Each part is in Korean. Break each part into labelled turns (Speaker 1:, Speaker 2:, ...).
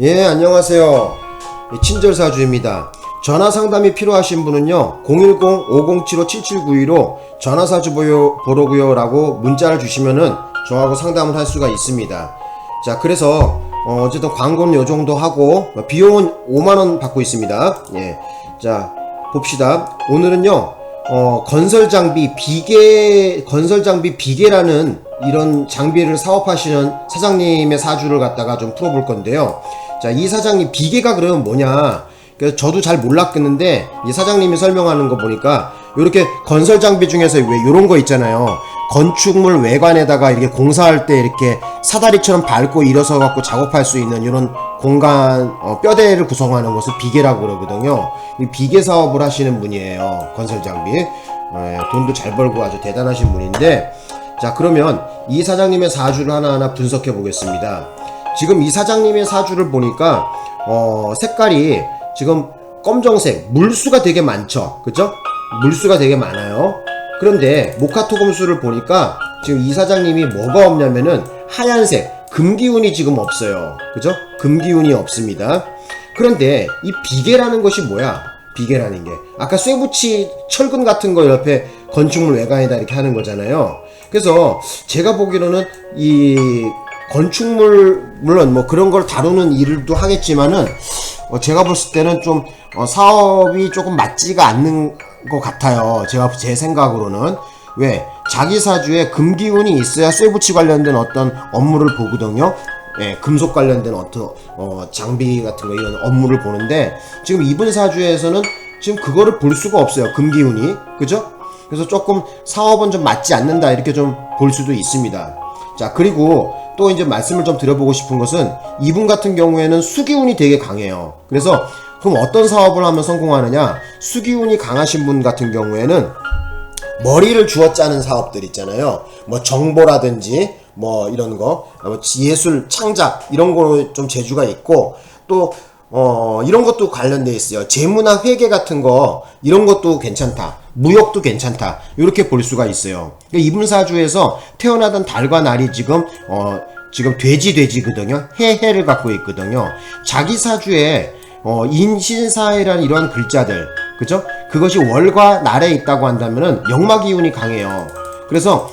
Speaker 1: 예, 안녕하세요. 친절사주입니다. 전화상담이 필요하신 분은요 010-5075-7792로 전화사주 보려고요 라고 문자를 주시면은 저하고 상담을 할 수가 있습니다. 자, 그래서 어쨌든 광고는 요정도 하고 비용은 5만원 받고 있습니다. 예, 자 봅시다. 오늘은요 건설장비 비계라는 이런 장비를 사업하시는 사장님의 사주를 갖다가 좀 풀어볼 건데요. 자, 이 사장님 비계가 그러면 뭐냐? 그래서 저도 잘 몰랐겠는데 이 사장님이 설명하는 거 보니까 이렇게 건설 장비 중에서 왜 이런 거 있잖아요. 건축물 외관에다가 이렇게 공사할 때 이렇게 사다리처럼 밟고 일어서 갖고 작업할 수 있는 이런 공간 뼈대를 구성하는 것을 비계라고 그러거든요. 이 비계 사업을 하시는 분이에요. 건설 장비. 돈도 잘 벌고 아주 대단하신 분인데, 자, 그러면 이 사장님의 사주를 하나하나 분석해 보겠습니다. 지금 이 사장님의 사주를 보니까 색깔이 지금 검정색, 물수가 되게 많죠. 그죠? 물수가 되게 많아요. 그런데 목화토금수를 보니까 지금 이 사장님이 뭐가 없냐면은 하얀색, 금기운이 지금 없어요. 그죠? 금기운이 없습니다. 그런데 이 비계라는 것이 뭐야? 비계라는 게 아까 쇠붙이 철근 같은 거 옆에 건축물 외관에다 이렇게 하는 거잖아요. 그래서 제가 보기로는 이 건축물 물론 뭐 그런 걸 다루는 일도 하겠지만은 제가 봤을 때는 좀 사업이 조금 맞지가 않는 것 같아요. 제 생각으로는. 왜? 자기 사주에 금기운이 있어야 쇠붙이 관련된 어떤 업무를 보거든요. 예, 금속 관련된 어떤 장비 같은 거 이런 업무를 보는데 지금 이분 사주에서는 지금 그거를 볼 수가 없어요. 금기운이. 그죠? 그래서 조금 사업은 좀 맞지 않는다 이렇게 좀 볼 수도 있습니다. 자, 그리고 또 이제 말씀을 좀 드려보고 싶은 것은 이분 같은 경우에는 수기운이 되게 강해요. 그래서 그럼 어떤 사업을 하면 성공하느냐? 수기운이 강하신 분 같은 경우에는 머리를 주어 짜는 사업들 있잖아요. 뭐 정보라든지 뭐 이런 거, 예술 창작 이런 거로 좀 재주가 있고 또 이런 것도 관련돼 있어요. 재무나 회계 같은 거 이런 것도 괜찮다. 무역도 괜찮다. 이렇게 볼 수가 있어요. 그러니까 이분 사주에서 태어나던 달과 날이 지금 돼지거든요. 해를 갖고 있거든요. 자기 사주에 인신사해라는 이런 글자들, 그죠? 그것이 월과 날에 있다고 한다면은 역마기운이 강해요. 그래서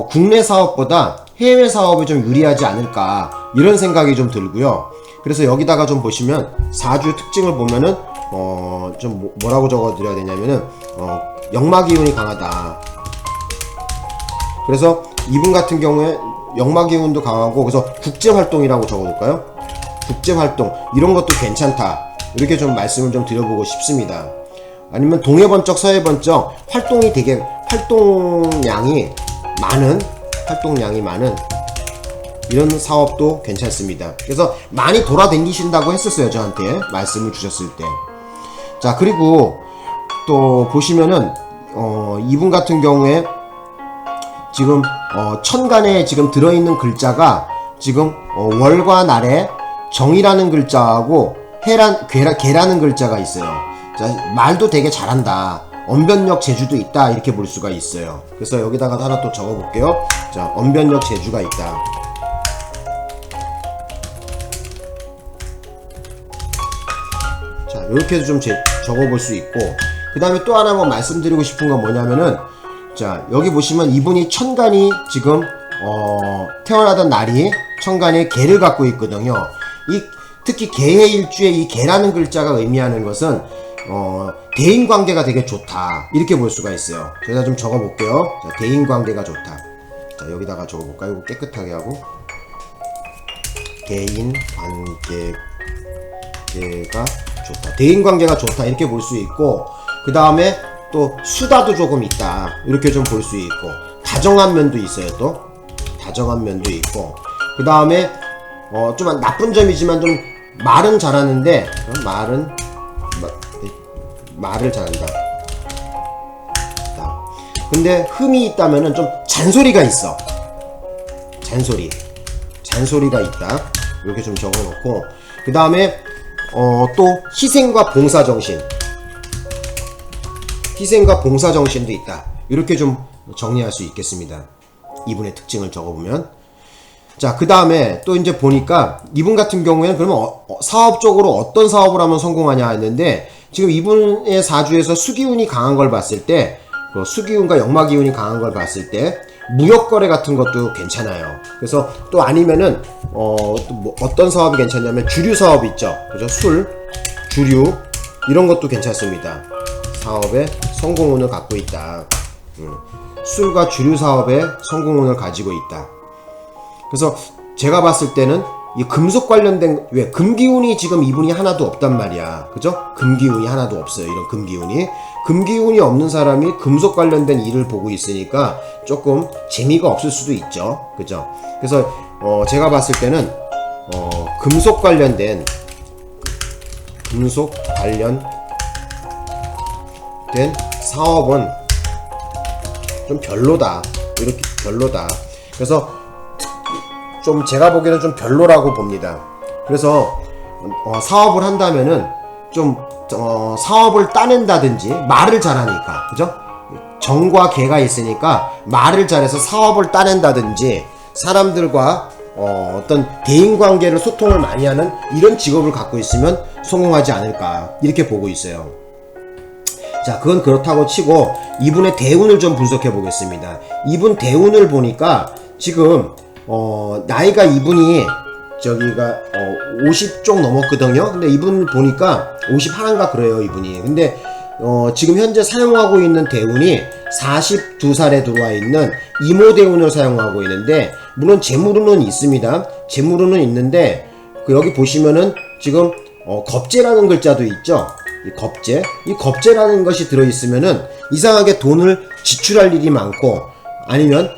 Speaker 1: 국내 사업보다 해외 사업이 좀 유리하지 않을까 이런 생각이 좀 들고요. 그래서 여기다가 좀 보시면 사주 특징을 보면은 좀 뭐라고 적어드려야 되냐면은 역마기운이 강하다. 그래서 이분 같은 경우에 역마기운도 강하고 그래서 국제활동이라고 적어둘까요? 국제활동 이런 것도 괜찮다. 이렇게 좀 말씀을 좀 드려보고 싶습니다. 아니면 동해번쩍 서해번쩍 활동량이 많은 이런 사업도 괜찮습니다. 그래서 많이 돌아다니신다고 했었어요. 저한테 말씀을 주셨을 때. 자, 그리고 또 보시면은 이분 같은 경우에 지금 천간에 지금 들어있는 글자가 지금 월과 날에 정이라는 글자하고 개라는 글자가 있어요. 자, 말도 되게 잘한다. 언변력 재주도 있다. 이렇게 볼 수가 있어요. 그래서 여기다가 하나 또 적어 볼게요. 자, 언변력 재주가 있다. 자, 이렇게 좀 적어 볼 수 있고, 그 다음에 또 하나 뭐 말씀드리고 싶은 건 뭐냐면은, 자, 여기 보시면 이분이 천간이 지금 태어나던 날이 천간에 개를 갖고 있거든요. 특히 개의 일주에 이 개라는 글자가 의미하는 것은 대인관계가 되게 좋다 이렇게 볼 수가 있어요. 제가 좀 적어 볼게요. 자, 대인관계가 좋다. 자, 여기다가 적어 볼까요? 이거 깨끗하게 하고 대인관계가 좋다. 대인관계가 좋다 이렇게 볼 수 있고, 그 다음에 또 수다도 조금 있다 이렇게 좀 볼 수 있고, 다정한 면도 있어요. 또 다정한 면도 있고, 그 다음에 좀 나쁜 점이지만 좀 말은 잘하는데 말을 잘한다. 근데 흠이 있다면은 좀 잔소리가 있어. 잔소리가 있다. 이렇게 좀 적어놓고, 그 다음에 또 희생과 봉사정신도 있다. 이렇게 좀 정리할 수 있겠습니다. 이분의 특징을 적어보면. 자, 그 다음에 또 이제 보니까 이분 같은 경우에는 그러면 사업적으로 어떤 사업을 하면 성공하냐 했는데, 지금 이분의 사주에서 수기운이 강한 걸 봤을 때, 수기운과 역마기운이 강한 걸 봤을 때 무역거래 같은 것도 괜찮아요. 그래서 또 아니면은 또 뭐 어떤 사업이 괜찮냐면 주류 사업 있죠, 그죠? 술, 주류 이런 것도 괜찮습니다. 사업에 성공운을 갖고 있다. 술과 주류 사업에 성공운을 가지고 있다. 그래서 제가 봤을 때는 이 금속 관련된, 왜 금기운이 지금 이분이 하나도 없단 말이야, 그죠? 금기운이 하나도 없어요. 이런 금기운이 없는 사람이 금속 관련된 일을 보고 있으니까 조금 재미가 없을 수도 있죠, 그죠? 그래서 제가 봤을 때는 금속 관련된 사업은 좀 별로다. 이렇게 별로다. 그래서 좀 제가 보기에는 좀 별로라고 봅니다. 그래서 사업을 한다면은 좀 사업을 따낸다든지, 말을 잘하니까, 그죠? 정과 계가 있으니까 말을 잘해서 사업을 따낸다든지, 사람들과 어떤 대인관계를 소통을 많이 하는 이런 직업을 갖고 있으면 성공하지 않을까, 이렇게 보고 있어요. 자, 그건 그렇다고 치고 이분의 대운을 좀 분석해 보겠습니다. 이분 대운을 보니까 지금 나이가 이분이 저기가 50쪽 넘었거든요. 근데 이분 보니까 51인가 그래요, 이분이. 근데 지금 현재 사용하고 있는 대운이 42살에 들어와 있는 이모 대운을 사용하고 있는데, 물론 재물운은 있습니다. 재물운은 있는데 여기 보시면은 지금 겁재라는 글자도 있죠. 이 겁재라는 것이 들어있으면은 이상하게 돈을 지출할 일이 많고, 아니면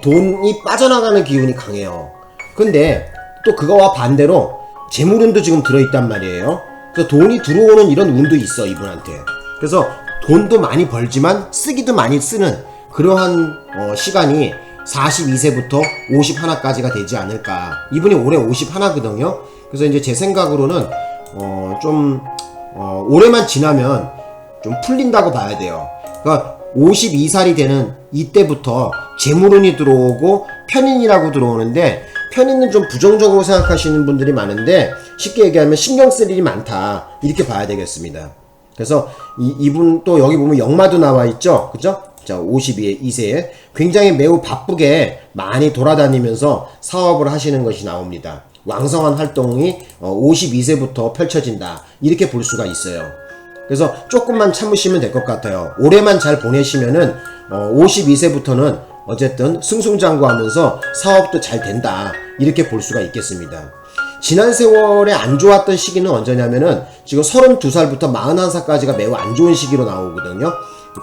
Speaker 1: 돈이 빠져나가는 기운이 강해요. 근데 또 그거와 반대로 재물운도 지금 들어있단 말이에요. 그래서 돈이 들어오는 이런 운도 있어, 이분한테. 그래서 돈도 많이 벌지만 쓰기도 많이 쓰는 그러한 시간이 42세부터 51까지가 되지 않을까. 이분이 올해 51거든요. 그래서 이제 제 생각으로는 올해만 지나면 좀 풀린다고 봐야 돼요. 그러니까 52살이 되는 이때부터 재물운이 들어오고 편인이라고 들어오는데, 편인은 좀 부정적으로 생각하시는 분들이 많은데, 쉽게 얘기하면 신경 쓸 일이 많다, 이렇게 봐야 되겠습니다. 그래서 이분 또 여기 보면 역마도 나와 있죠, 그죠? 자, 52세에 굉장히 매우 바쁘게 많이 돌아다니면서 사업을 하시는 것이 나옵니다. 왕성한 활동이 52세부터 펼쳐진다, 이렇게 볼 수가 있어요. 그래서 조금만 참으시면 될 것 같아요. 올해만 잘 보내시면은 52세부터는 어쨌든 승승장구하면서 사업도 잘 된다, 이렇게 볼 수가 있겠습니다. 지난 세월에 안 좋았던 시기는 언제냐면은 지금 32살부터 41살까지가 매우 안 좋은 시기로 나오거든요.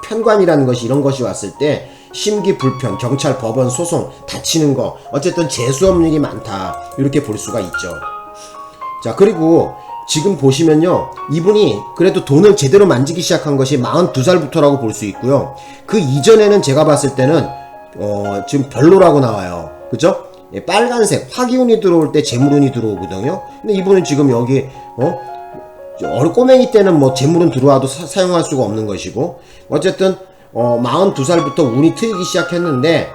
Speaker 1: 편관이라는 것이, 이런 것이 왔을 때 심기 불편, 경찰, 법원, 소송, 다치는 거, 어쨌든 재수없는 일이 많다, 이렇게 볼 수가 있죠. 자, 그리고 지금 보시면요, 이분이 그래도 돈을 제대로 만지기 시작한 것이 42살부터라고 볼 수 있고요. 그 이전에는 제가 봤을 때는 지금 별로라고 나와요, 그죠? 예, 빨간색 화기운이 들어올 때 재물운이 들어오거든요. 근데 이분은 지금 여기 꼬맹이 때는 뭐 재물운 들어와도 사용할 수가 없는 것이고, 어쨌든 42살부터 운이 트이기 시작했는데,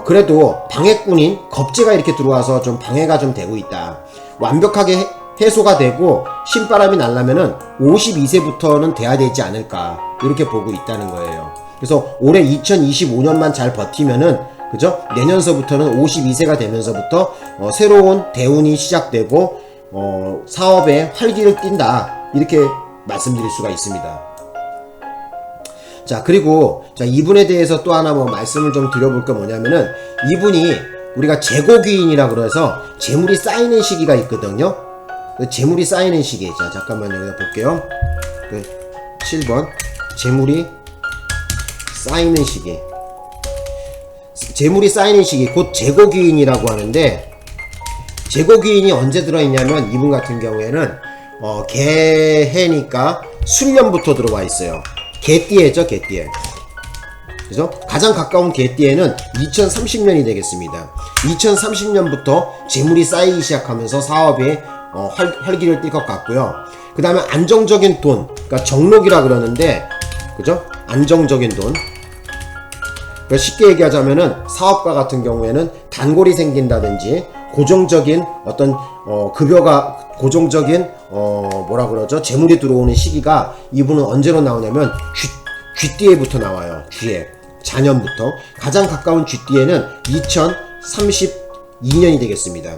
Speaker 1: 그래도 방해꾼인 겁재가 이렇게 들어와서 좀 방해가 좀 되고 있다. 완벽하게 해소가 되고 신바람이 날려면은 52세부터는 돼야 되지 않을까, 이렇게 보고 있다는 거예요. 그래서 올해 2025년만 잘 버티면은, 그죠? 내년서부터는 52세가 되면서부터 새로운 대운이 시작되고 사업에 활기를 띈다, 이렇게 말씀드릴 수가 있습니다. 자, 그리고 이분에 대해서 또 하나 뭐 말씀을 좀 드려볼 게 뭐냐면은, 이분이 우리가 재고귀인이라고 그래서 재물이 쌓이는 시기가 있거든요. 재물이 쌓이는 시기. 자, 잠깐만요, 여기다 볼게요. 7번 재물이 쌓이는 시기. 재물이 쌓이는 시기, 곧 재고귀인이라고 하는데, 재고귀인이 언제 들어있냐면 이분 같은 경우에는 개해니까 술년부터 들어와 있어요. 개띠에죠, 개띠에. 그래서 가장 가까운 개띠에는 2030년이 되겠습니다. 2030년부터 재물이 쌓이기 시작하면서 사업에 활기를 띨 것 같고요. 그 다음에 안정적인 돈, 그러니까 정록이라 그러는데, 그죠? 안정적인 돈. 그러니까 쉽게 얘기하자면은 사업가 같은 경우에는 단골이 생긴다든지 고정적인 어떤 급여가 고정적인 뭐라 그러죠? 재물이 들어오는 시기가 이분은 언제로 나오냐면 쥐띠에부터 나와요. 쥐에 자년부터 가장 가까운 쥐띠에는 2032년이 되겠습니다.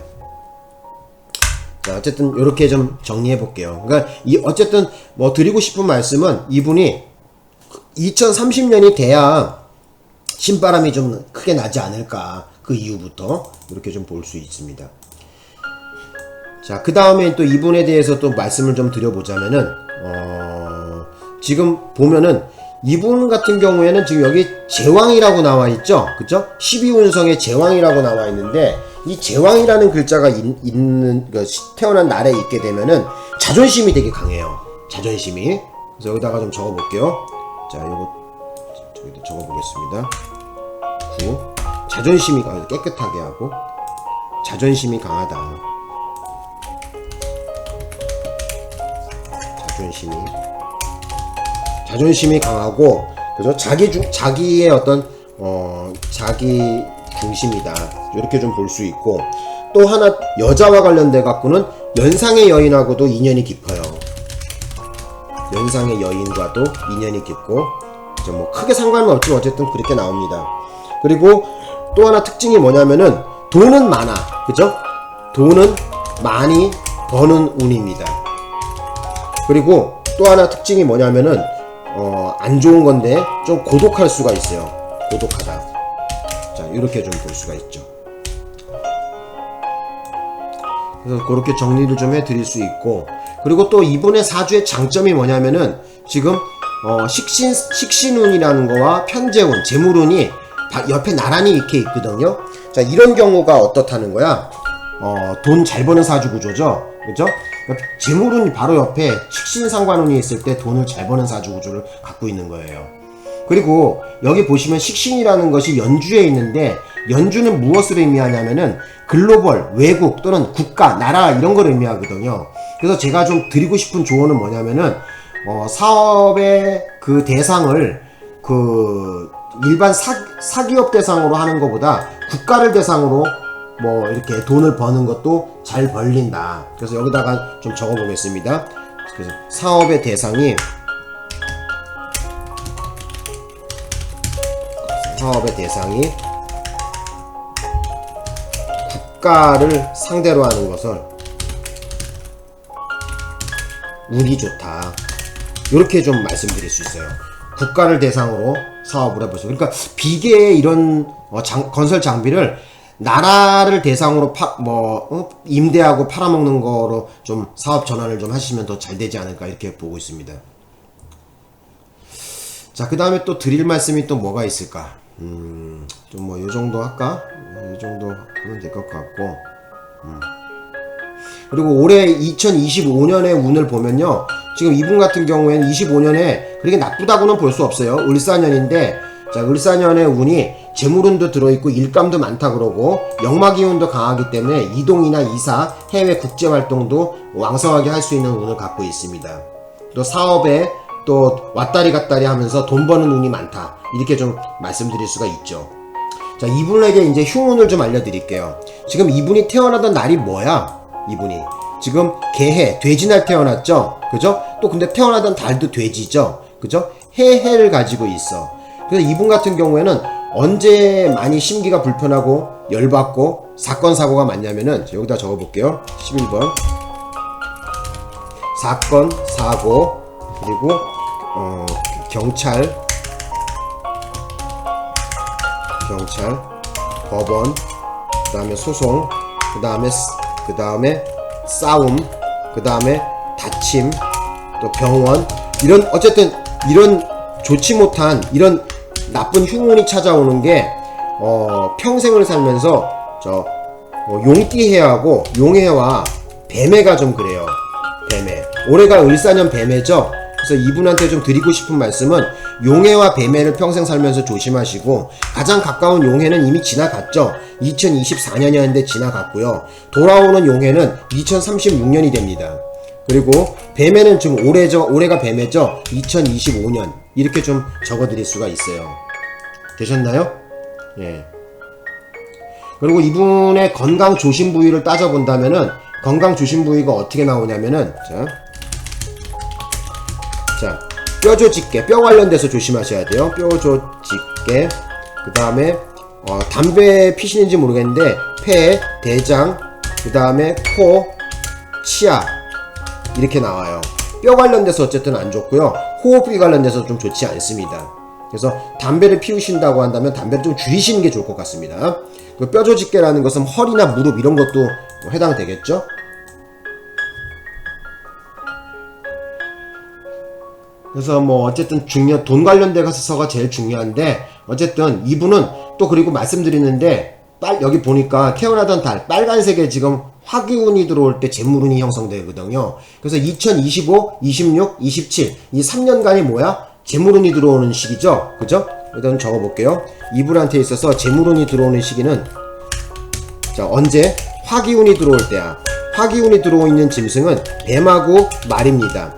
Speaker 1: 자, 어쨌든 이렇게 좀 정리해 볼게요. 그러니까 어쨌든 뭐 드리고 싶은 말씀은 이분이 2030년이 돼야 신바람이 좀 크게 나지 않을까, 그 이후부터 이렇게 좀 볼 수 있습니다. 자, 그 다음에 또 이분에 대해서 또 말씀을 좀 드려보자면은 지금 보면은 이분 같은 경우에는 지금 여기 제왕이라고 나와 있죠, 그죠? 12운성에 제왕이라고 나와 있는데 이 제왕이라는 글자가 있는 태어난 날에 있게 되면은 자존심이 되게 강해요. 자존심이. 그래서 여기다가 좀 적어볼게요. 자, 요거 저기도 적어보겠습니다. 9. 자존심이 깨끗하게 하고 자존심이 강하다. 자존심이 강하고, 그죠? 자기의 어떤 자기 중심이다. 이렇게 좀 볼 수 있고, 또 하나 여자와 관련돼 갖고는 연상의 여인하고도 인연이 깊어요. 연상의 여인과도 인연이 깊고, 뭐 크게 상관은 없지만 어쨌든 그렇게 나옵니다. 그리고 또 하나 특징이 뭐냐면은 돈은 많아, 그죠? 돈은 많이 버는 운입니다. 그리고 또 하나 특징이 뭐냐면은 안 좋은 건데 좀 고독할 수가 있어요. 고독하다. 자, 이렇게 좀 볼 수가 있죠. 그래서 그렇게 정리를 좀 해드릴 수 있고, 그리고 또 이분의 사주의 장점이 뭐냐면은 지금 식신운이라는 거와 편재운, 재물운이 옆에 나란히 이렇게 있거든요. 자, 이런 경우가 어떻다는 거야? 돈 잘 버는 사주 구조죠, 그죠? 그러니까 재물운이 바로 옆에 식신상관운이 있을 때 돈을 잘 버는 사주 구조를 갖고 있는 거예요. 그리고 여기 보시면 식신이라는 것이 연주에 있는데, 연주는 무엇을 의미하냐면은 글로벌, 외국 또는 국가, 나라 이런 걸 의미하거든요. 그래서 제가 좀 드리고 싶은 조언은 뭐냐면은 사업의 그 대상을 일반 사기업 대상으로 하는 것보다 국가를 대상으로 뭐 이렇게 돈을 버는 것도 잘 벌린다. 그래서 여기다가 좀 적어 보겠습니다. 그래서 사업의 대상이 국가를 상대로 하는 것을 운이 좋다. 이렇게 좀 말씀드릴 수 있어요. 국가를 대상으로 사업을 해보세요. 그러니까 비계의 이런 건설 장비를 나라를 대상으로 임대하고 팔아먹는 거로 좀 사업 전환을 좀 하시면 더 잘 되지 않을까, 이렇게 보고 있습니다. 자, 그 다음에 또 드릴 말씀이 또 뭐가 있을까? 좀 뭐 요 정도 할까? 이 정도 하면 될 것 같고, 그리고 올해 2025년의 운을 보면요, 지금 이분 같은 경우에는 25년에 그렇게 나쁘다고는 볼 수 없어요. 을사년인데, 자, 을사년의 운이 재물운도 들어있고 일감도 많다 그러고 역마기운도 강하기 때문에 이동이나 이사, 해외 국제활동도 왕성하게 할 수 있는 운을 갖고 있습니다. 또 사업에 또 왔다리 갔다리 하면서 돈 버는 운이 많다, 이렇게 좀 말씀드릴 수가 있죠. 자, 이분에게 이제 흉운을 좀 알려드릴게요. 지금 이분이 태어나던 날이 뭐야? 이분이 지금 개해, 돼지날 태어났죠, 그죠? 또 근데 태어나던 달도 돼지죠, 그죠? 해를 가지고 있어. 그래서 이분 같은 경우에는 언제 많이 심기가 불편하고 열받고 사건 사고가 많냐면은 여기다 적어볼게요. 11번 사건 사고, 그리고 경찰, 법원, 그 다음에 소송, 그 다음에 싸움, 그 다음에 다침, 또 병원, 이런 어쨌든 이런 좋지 못한 이런 나쁜 흉운이 찾아오는 게 평생을 살면서 용띠해하고 용해와 뱀해가 좀 그래요. 뱀해. 올해가 을사년 뱀해죠. 그래서 이분한테 좀 드리고 싶은 말씀은 용해와 뱀해를 평생 살면서 조심하시고, 가장 가까운 용해는 이미 지나갔죠. 2024년이었는데 지나갔고요. 돌아오는 용해는 2036년이 됩니다. 그리고 뱀해는 지금 올해가 뱀해죠. 2025년, 이렇게 좀 적어드릴 수가 있어요. 되셨나요? 예. 그리고 이분의 건강 조심 부위를 따져본다면은 건강 조심 부위가 어떻게 나오냐면은 자 뼈조직계, 뼈 관련돼서 조심하셔야 돼요. 뼈조직계, 그 다음에 담배 피시는지 모르겠는데 폐, 대장, 그 다음에 코, 치아 이렇게 나와요. 뼈 관련돼서 어쨌든 안 좋고요. 호흡기 관련돼서 좀 좋지 않습니다. 그래서 담배를 피우신다고 한다면 담배를 좀 줄이시는 게 좋을 것 같습니다. 그 뼈조직계라는 것은 허리나 무릎 이런 것도 해당되겠죠. 그래서 뭐 어쨌든 돈 관련돼서가 제일 중요한데 어쨌든 이분은 또 그리고 말씀드리는데 여기 보니까 태어나던 달 빨간색에 지금 화기운이 들어올 때 재물운이 형성되거든요. 그래서 2025, 26, 27 이 3년간이 뭐야? 재물운이 들어오는 시기죠. 그죠? 일단 적어볼게요. 이분한테 있어서 재물운이 들어오는 시기는 자 언제? 화기운이 들어올 때야. 화기운이 들어오는 짐승은 뱀하고 말입니다.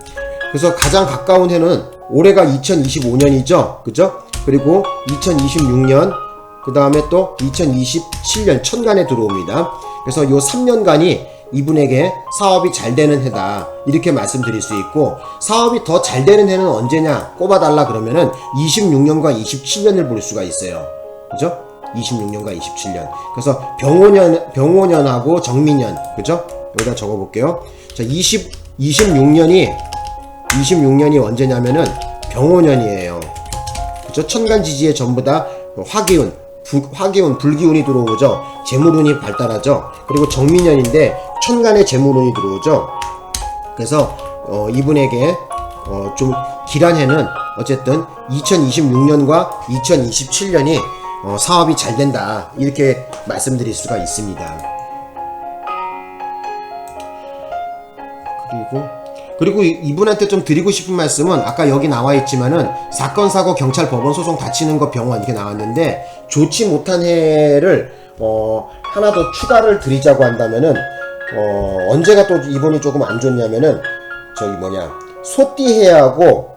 Speaker 1: 그래서 가장 가까운 해는 올해가 2025년이죠. 그죠? 그리고 2026년 그 다음에 또 2027년 천간에 들어옵니다. 그래서 요 3년간이 이분에게 사업이 잘 되는 해다 이렇게 말씀드릴 수 있고, 사업이 더 잘 되는 해는 언제냐 꼽아달라 그러면은 26년과 27년을 볼 수가 있어요. 그죠? 26년과 27년. 그래서 병오년하고 정미년. 그죠? 여기다 적어볼게요. 자, 26년이 언제냐면은 병오년이에요. 그죠? 천간지지에 전부 다 화기운, 불기운이 들어오죠. 재물운이 발달하죠. 그리고 정미년인데 천간에 재물운이 들어오죠. 그래서 이분에게 좀 길한 해는 어쨌든 2026년과 2027년이 사업이 잘 된다 이렇게 말씀드릴 수가 있습니다. 그리고 이분한테 좀 드리고 싶은 말씀은 아까 여기 나와 있지만은 사건, 사고, 경찰, 법원, 소송, 다치는 거, 병원 이렇게 나왔는데 좋지 못한 해를 하나 더 추가를 드리자고 한다면은 언제가 또 이분이 조금 안 좋냐면은 소띠해하고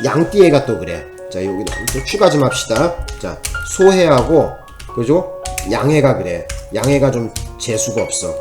Speaker 1: 양띠해가 또 그래. 자, 여기 또 추가 좀 합시다. 자, 소해하고 그죠? 양해가 그래. 양해가 좀 재수가 없어.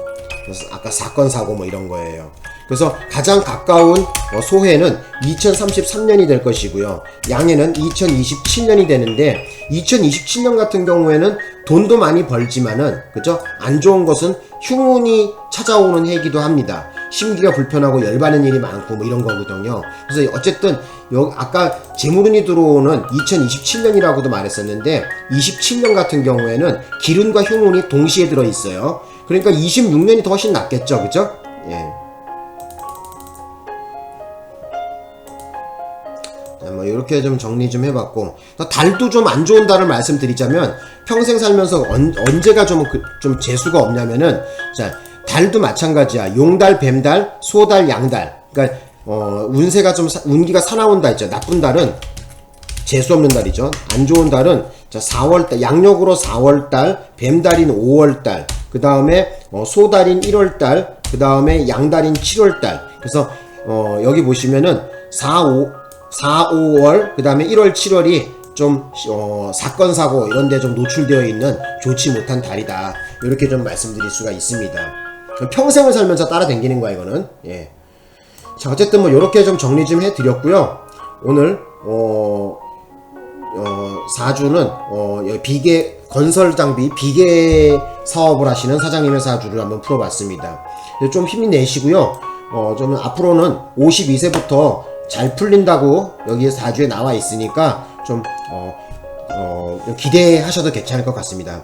Speaker 1: 그래서 아까 사건, 사고 뭐 이런 거예요. 그래서 가장 가까운 소해는 2033년이 될 것이고요. 양해는 2027년이 되는데 2027년 같은 경우에는 돈도 많이 벌지만은 그죠? 안 좋은 것은 흉운이 찾아오는 해이기도 합니다. 심기가 불편하고 열받는 일이 많고 뭐 이런 거거든요. 그래서 어쨌든 여기 아까 재물운이 들어오는 2027년이라고도 말했었는데 27년 같은 경우에는 기운과 흉운이 동시에 들어 있어요. 그러니까 26년이 더 훨씬 낫겠죠, 그죠? 예. 뭐 이렇게 좀 정리 좀 해봤고, 달도 좀 안 좋은 달을 말씀드리자면 평생 살면서 언제가 좀 재수가 없냐면은 자 달도 마찬가지야. 용달, 뱀달, 소달, 양달. 그러니까 운세가 좀 운기가 사나운 달 있죠. 나쁜 달은 재수 없는 달이죠. 안 좋은 달은 자 4월달 양력으로 4월달, 뱀달인 5월달, 그 다음에 소달인 1월달, 그 다음에 양달인 7월달. 그래서 여기 보시면은 4, 5월, 그 다음에 1월, 7월이 좀 사건, 사고 이런 데 좀 노출되어 있는 좋지 못한 달이다. 이렇게 좀 말씀드릴 수가 있습니다. 평생을 살면서 따라다니는 거야 이거는. 예. 자, 어쨌든 뭐 이렇게 좀 정리 좀 해드렸고요. 오늘 4주는 비계 건설 장비 비계 사업을 하시는 사장님의 사주를 한번 풀어봤습니다. 좀 힘내시고요. 좀 앞으로는 52세부터 잘 풀린다고 여기에 4주에 나와 있으니까 좀 기대하셔도 괜찮을 것 같습니다.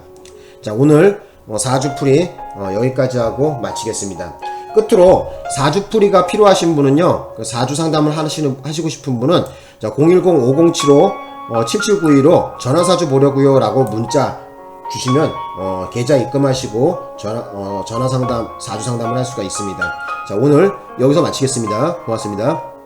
Speaker 1: 자, 오늘 4주 풀이 여기까지 하고 마치겠습니다. 끝으로 4주 풀이가 필요하신 분은요, 4주 상담을 하시고 싶은 분은 010-5075-7792로 전화사주 보려고요 라고 문자 주시면 계좌 입금하시고 전화 상담 4주 상담을 할 수가 있습니다. 자, 오늘 여기서 마치겠습니다. 고맙습니다.